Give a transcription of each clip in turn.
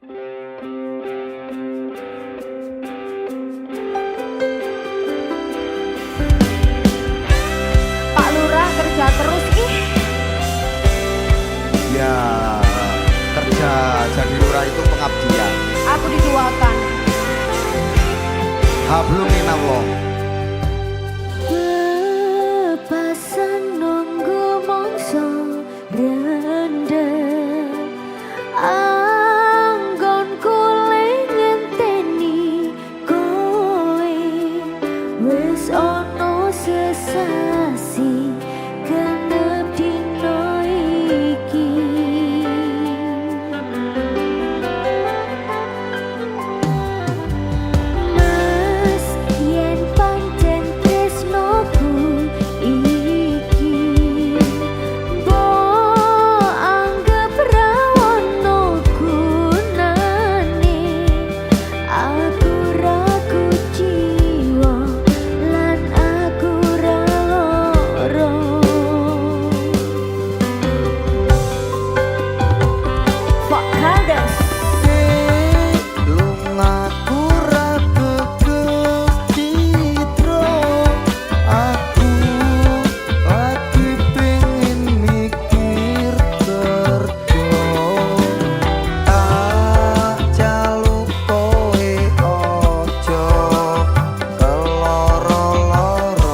Pak Lurah kerja terus ih. Ya, kerja jadi lurah itu pengabdian. Aku dituakan. Hablum minallah. Lepasan nunggu mongso rendeng. Anggon kule ngenteni kowe. Wis ono sesasi genep dino iki. Mas yen pancen tresnoku iki, mbok anggap ra ono gunane. Aku ra kuciwa lan aku ra lara. Fuck Caldas. Lungaku ra teges citro. Aku lagi pengen mikir kerja. Tak jaluk kowe ojo keloro-loro.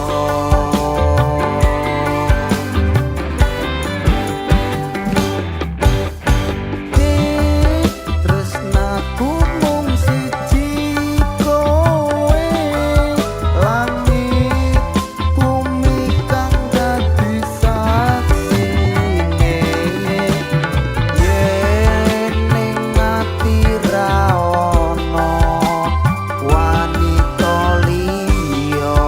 Tresnaku mung siji kowe, langit bumi kang dadi saksine. Yen ning ati ra ono wanita liya.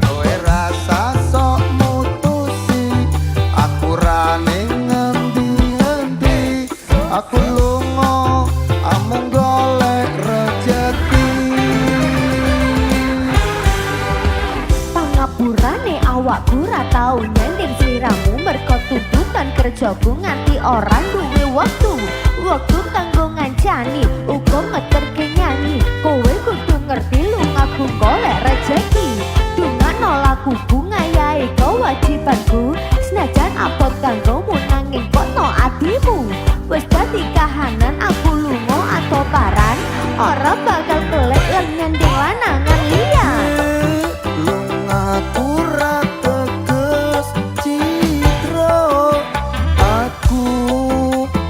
Kowe rasa sok mutusi, aku ra ning ngendi-endi. Aku lunga amung golek rejeki. Pangapurane awakku ra tau nyender sliramu merga tuntutan kerjaku nganti ora duwe wektu. Wektu kanggo ngancani uga ngeterke nyanyi. Kowe kudu ngerti lungaku golek rejeki. Dungakno lakuku ngayahi kewajibanku. Senajan abot kanggomu nanging kono adimu. Wis dadi kahanan aku lunga atau paran. Ora bakal kelek lan nyanding lanangan liya. Lungaku ra teges citro. Aku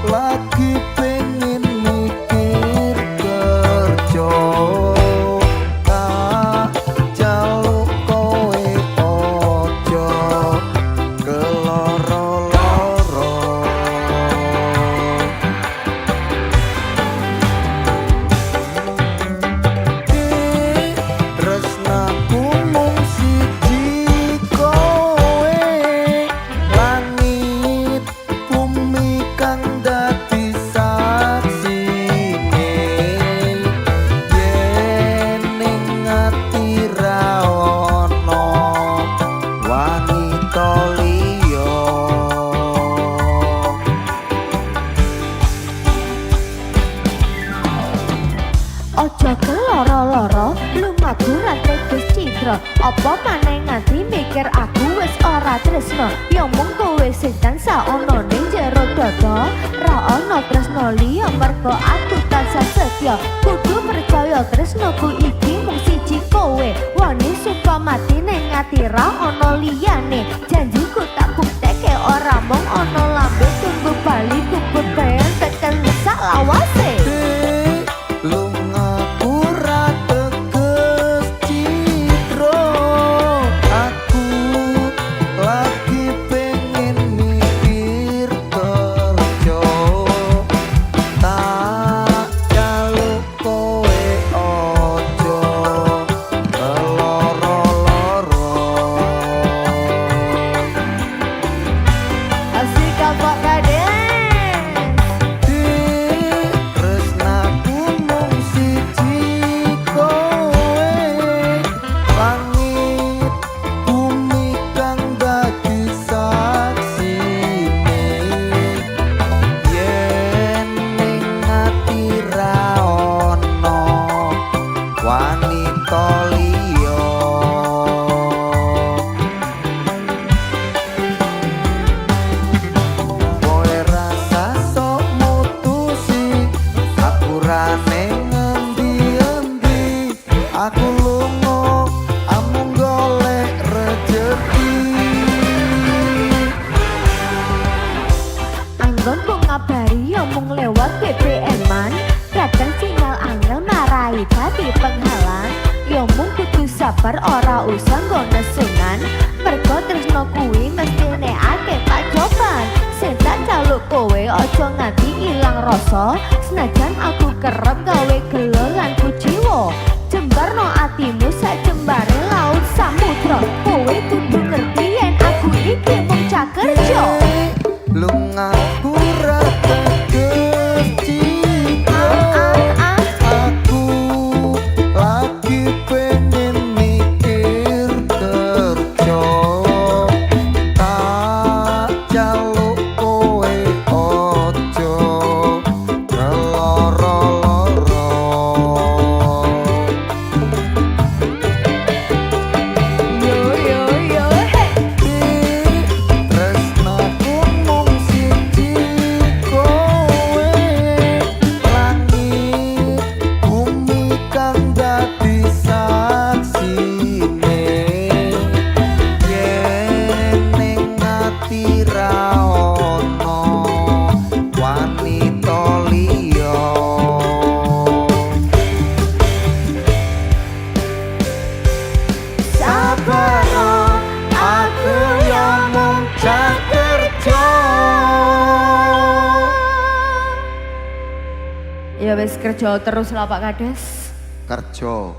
lagi pengen mikir kerja. Tak jaluk kowe ojo keloro-loro. Tresnaku mung siji kowe, langit bumi kang dadi saksine. Yen ning ati ra ono wanita liya. Ojo keloro-loro, lungaku ra teges citra. Apa maneh nganti mikir aku wis ora tresno. Ya mung kowe sing tansah ana ning jero dada. Ra ana tresno liya merga aku tansah setya. Kudu percaya tresnoku iki mung siji kowe. Wani suka mati ning ati ra ana liyane. Janjiku tak bukteke ora mung ana lambe tunggu bali kubur bayan tekan sak lawase. Lungaku ra teges citro. Aku lagi pengen mikir kerja. Tak jaluk kowe ojo keloro-loro. ora usah nggo nesengan. Mergo tresno kuwi mestine akeh pacoban. Sing tak jaluk kowe aja nganti ilang rasa. Senajan aku kerep gawe gelo lan kuciwa. Jembarno atimu sak jembare laut samudra. Kowe kudu ngerti yen aku iki mung cakerja. Lungaku ra teges citra. Aku lagi pengen mikir kerja. Tak jaluk kowe ojo keloro-loro. Yo yo yo hey. Tresnaku mung siji kowe. Langit bumi kang dadi saksine. Yen ning ati ra ono wanita liya. Sabar aku yang mung cakerja. Ya wis kerja terus lah Pak Kades. Kerja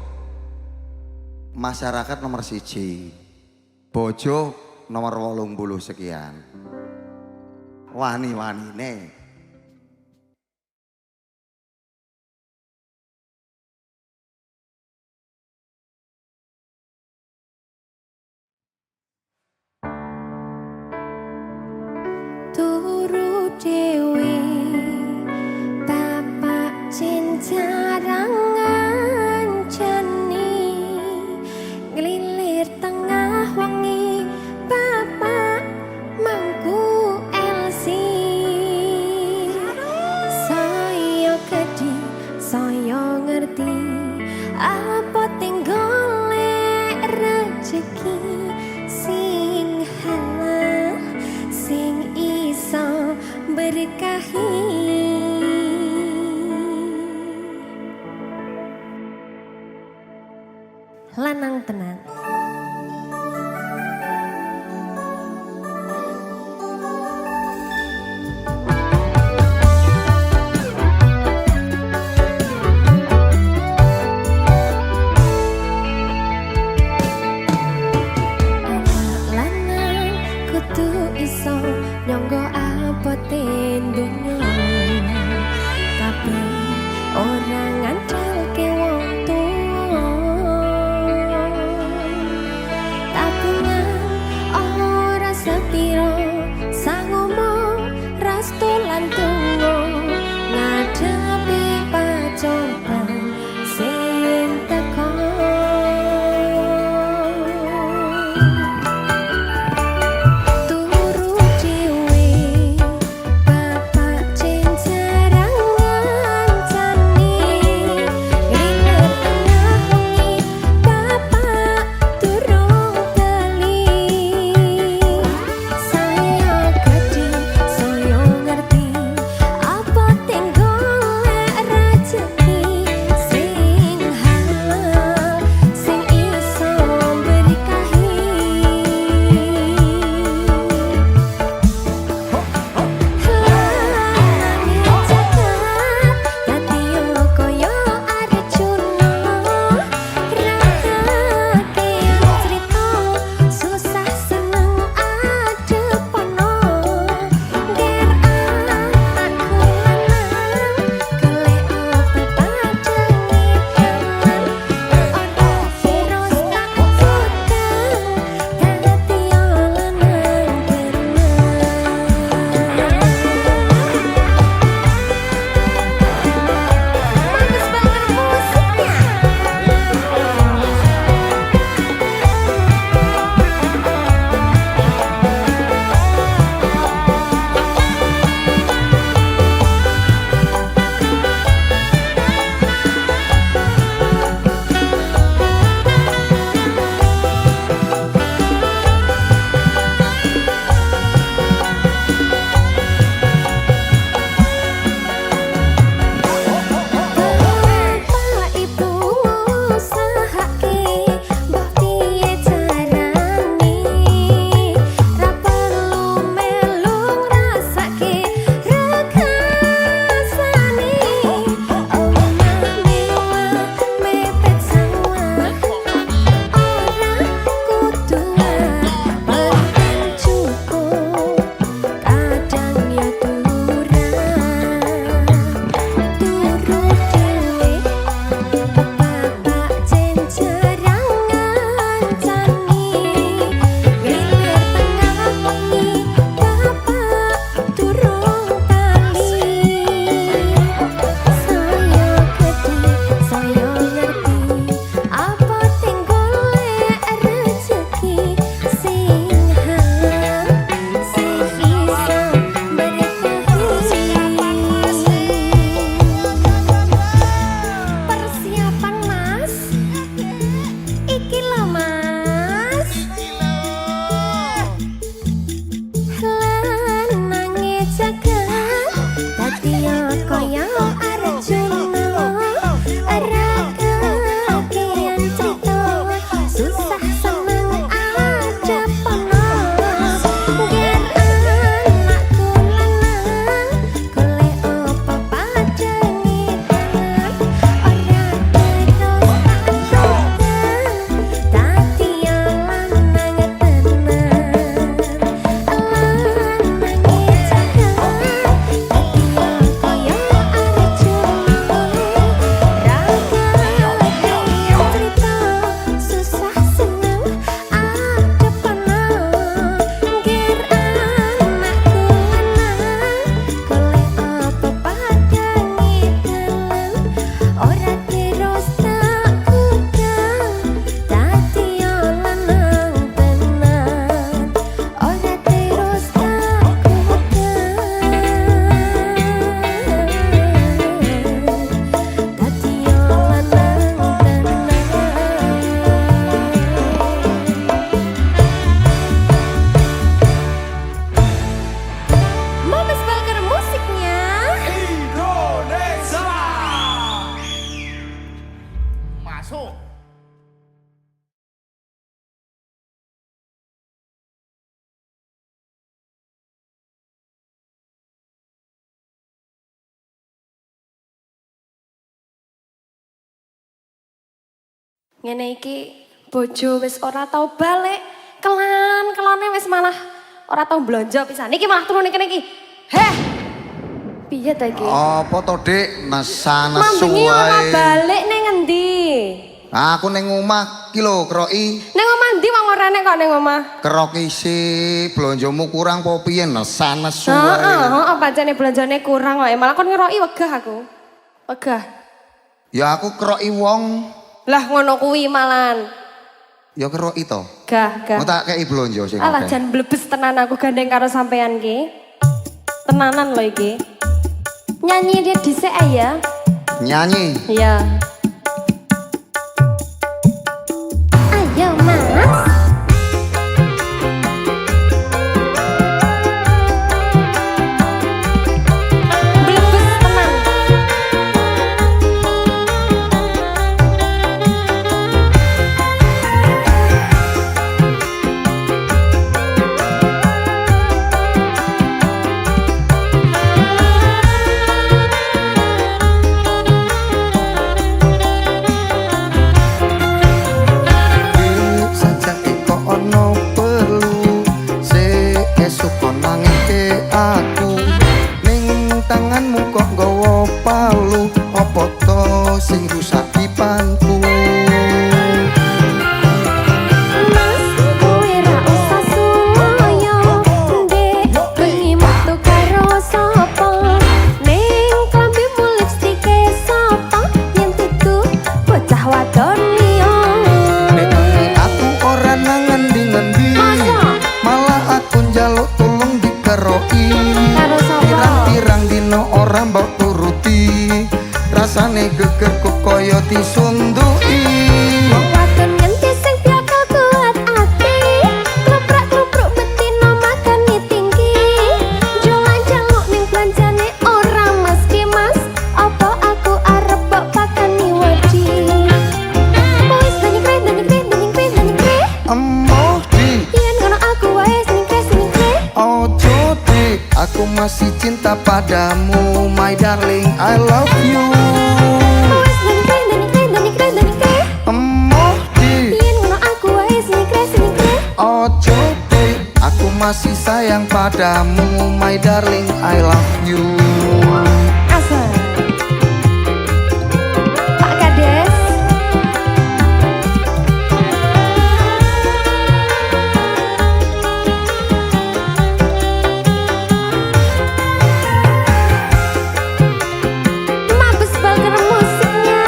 masyarakat nomor siji, bojo nomor 80 sekian. Wani-wanine Turu dewi bapak cincarangan jani ngelilir tengah wangi bapak mangku elsi saya kedi saya ngerti apa tinggolek rezeki sing halal sing iso berkahi. Lanang tenan. Lanang kudu iso nyangga abote donya. Tapi ora ngandalke wong tuwa. Ngene iki bojo wis ora tau balik. Kelane wis malah ora tau blonjo pisan. Niki malah turun kene iki. Heh. Piye ta iki? Apa to, Dik? Nesu Mambengi ora wae. balik ning endi? Aku ning omah ki lho, kroki. Ning omah ndi wong ora nek kok ning omah? Kerok isi blonjomu kurang apa piye nesu Heeh, pancene belanjane kurang kok. Malah kon ngeroki wegah aku. Wegah. Ya aku keroki wong, Lah ngono kuwi malan. ya keroki to. Gah. Mau tak kei blonjo sing Alah akeh. jan blebes tenan aku gandeng karo sampean ki. Tenanan lho iki. Nyanyi dia dhisik ae ya. Nyanyi. Iya. Ayo Mas. Blebes tenan. Saja iko ono perlu se esuk nangke aku ning tanganmu kok nggawa palu apa to sing rusak dipanku. Mas, kowe ra usah suyo, ndek bengi metu karo sapa? Ning klambimu lipstike sapa? Yen tutu bocah wadon liya. Aku ora nang ngendi-ngendi, Masa? malah aku njaluk tulung dikeroki. Karo sapa? Pirang-pirang dino ora mbok turuti, rasane gegerku kaya disunduki. Wong wadon ngendi sing bakal kuat ati? Kloprak-klopruk betina makani tinggi. Jolan jaluk ning belanjane ora mesti Mas. Apa aku arep mbok pakani wedi? Wis danyekre. Emoh di Yen ngono aku wae singkre. ojo di, aku masih cinta padamu, my darling, I love you. Wis danyekre. Emoh di Yen ngono aku wae singkre. ojo di, aku masih sayang padamu, my darling, I love you. Asal. Pak Kades. Mabes bager musiknya.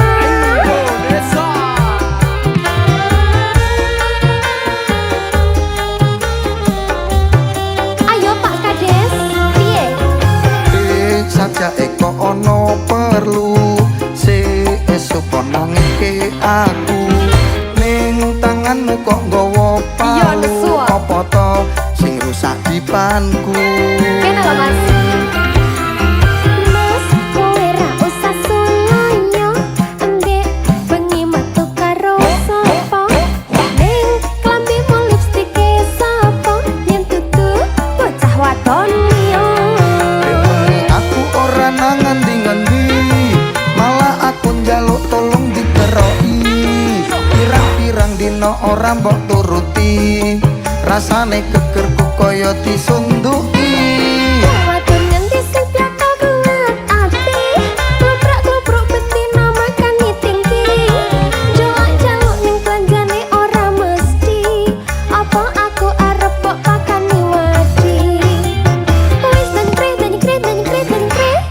Ayo Pak Kades, piye? Saja eko ono perlu se esuk nangke aku ning tanganmu kok nggawa Iya, nesu, palu ah. apa to sing rusak dipanku. Kene lho Mas. Mas, kowe ra usah suloyo, ndek bengi metu karo sapa? Ning klambimu lipstike sapa? Yen tutu bocah wadon liya. Aku ora nang ngendi-ngendi, malah aku njaluk tolong dikeroki. Pirang-pirang dino ora mbok turuti, rasane gegerku kaya disunduki. Wadon ngendi sing bakal kuat ati? Kloprak-klopruk betina makani tinggi. Jaluk ning belanjane ora mesti. Apa aku arep mbok pakani wedi? Wis danyekre.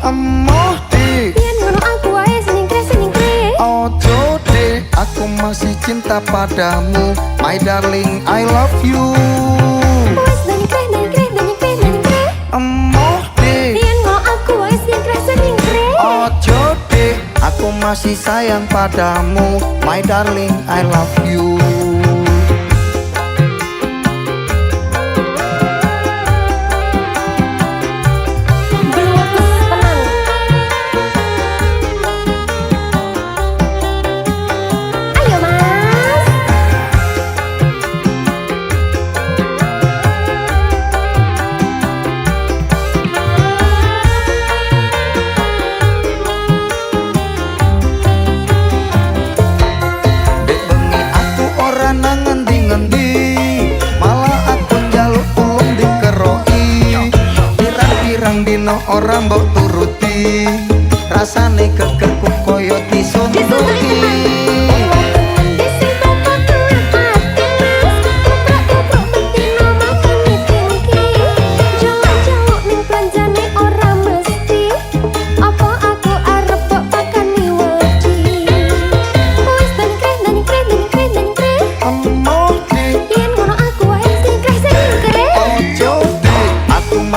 Emoh di Yen ngono aku wae singkre. ojo di, aku masih cinta padamu, my darling, I love you. Wis danyekre. Emoh di Yen ngono aku wae singkre. ojo di, aku masih sayang padamu, my darling, I love you. Blebes tenan. Ayo Mas. Dek bengi ora mbok turuti, rasane gegerku koyo disuntuki.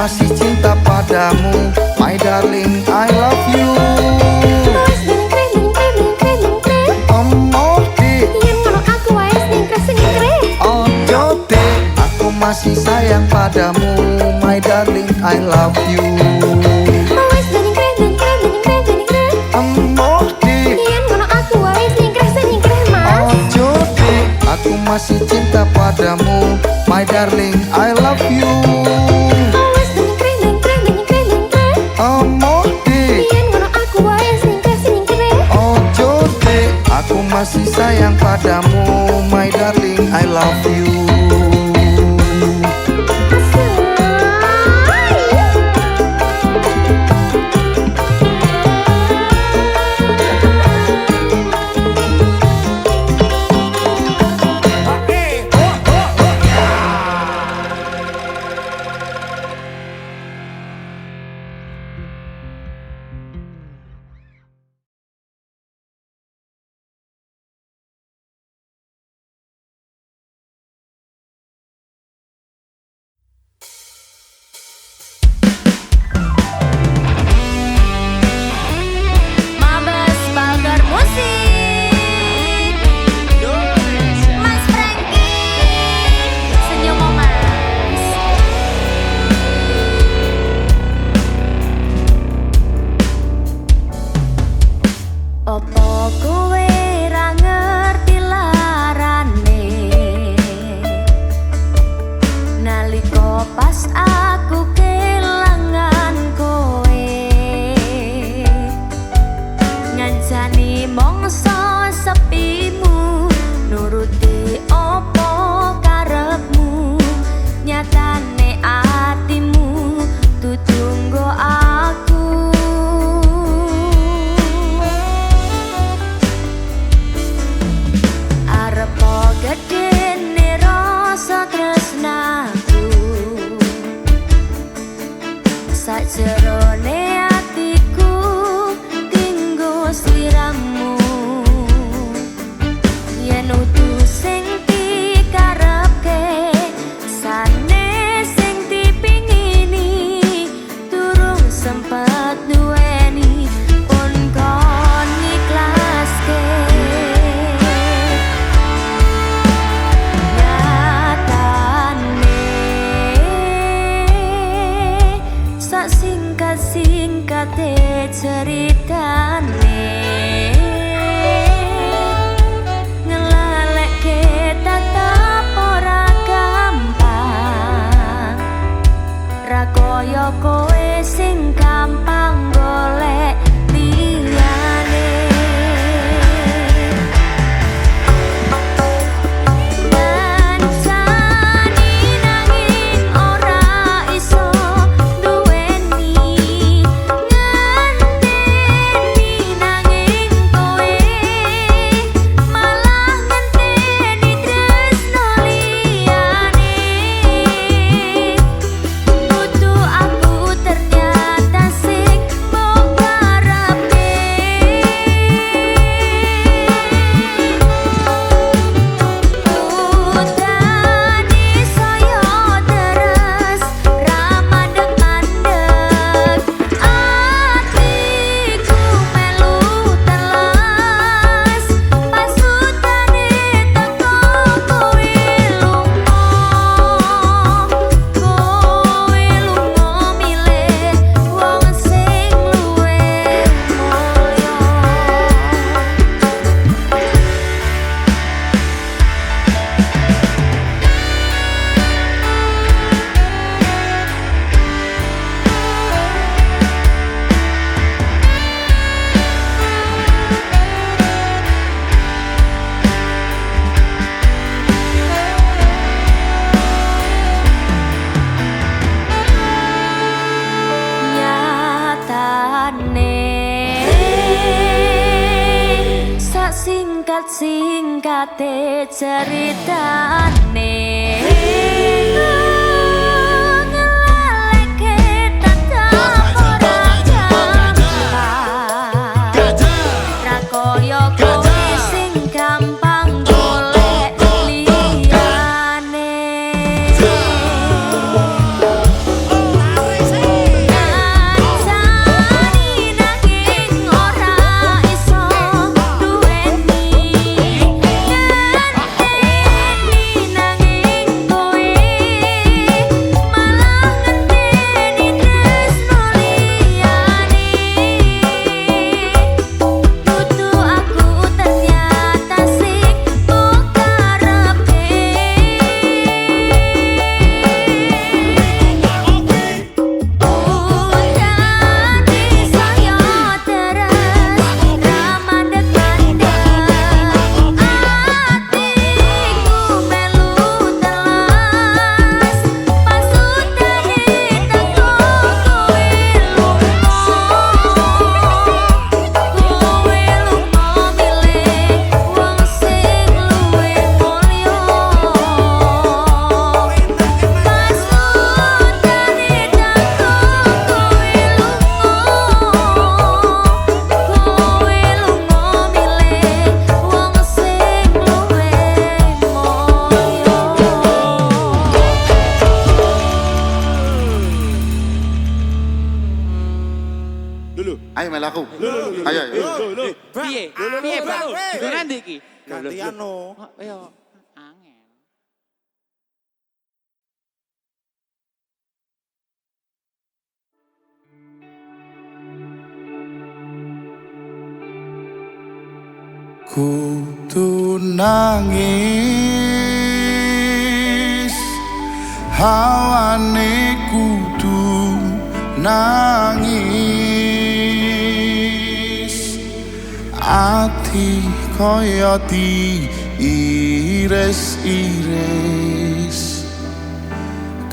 Masih cinta padamu, my darling, I love you. Ojo deh, aku masih sayang padamu, my darling, I love you. Ojo deh, aku masih cinta padamu, my darling, I love you. Aku masih sayang padamu, my darling, I love you. ate ceritane ngeleke tetap ora gampang ra koyo kowe sing gampang golek liyane Ayo melaku. Ayo. Piye? Piye, Bang? Itu nanti iki. Gantian no. Ayo. Angel. Kudu nangis, hawane kudu nangis, ati kaya diiris-iris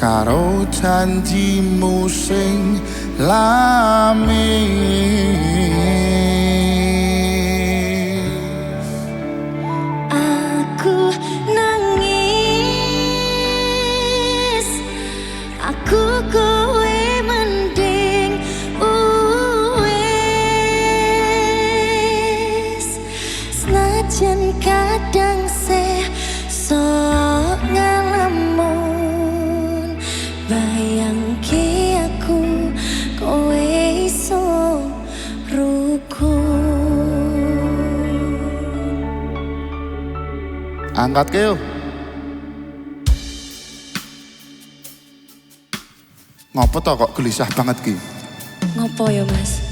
karo janjimu sing lamis. Aku nangis, aku kowe mending uwis. Senajan kadang sok ngalamun, bayangke aku kowe iso rukun. Angkat ke yuk. Ngopo to kok gelisah banget ki? Ngopo ya Mas?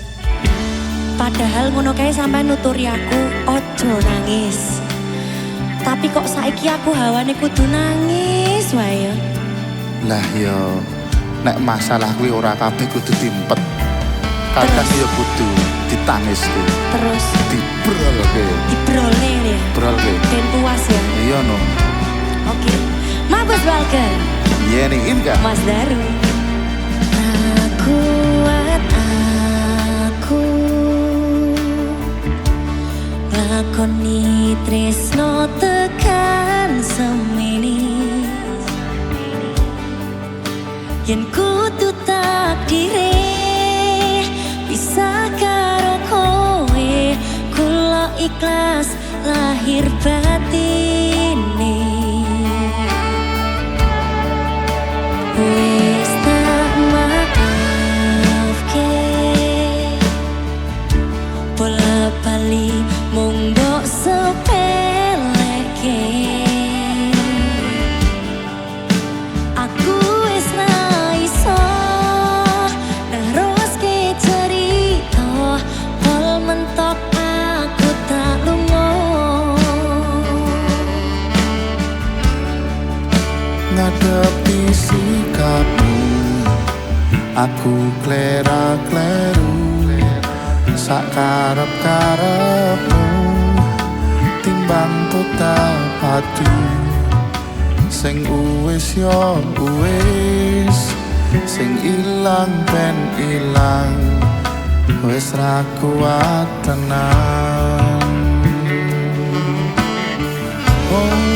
Padahal ngono kae sampai nuturi aku ojo nangis. Tapi kok saiki aku hawane kudu nangis wae ya. Lah yo, nek masalah kuwi ora kabeh kudu dimpet. Kadang yo kudu ditangiske. Terus Dibrolke. dibrolne ya. Brolke. Ben puas ya. Iya no. Oke. Mabes Balken. Yeni Inka. Mas Daru. Kuat aku lakoni tresno tekan semini yen kudu takdire bisa karo kowe kula ikhlas lahir batine wis tak maafke bola bali mung mbok sepeleke aku wis ra iso neruske cerita pol mentok aku tak lunga Ngadepi sikapmu aku klera-kleru sak karep-karepmu timbang kota padu sing uwis yo uwis sing ilang ben ilang wis ra kuat tenan Oh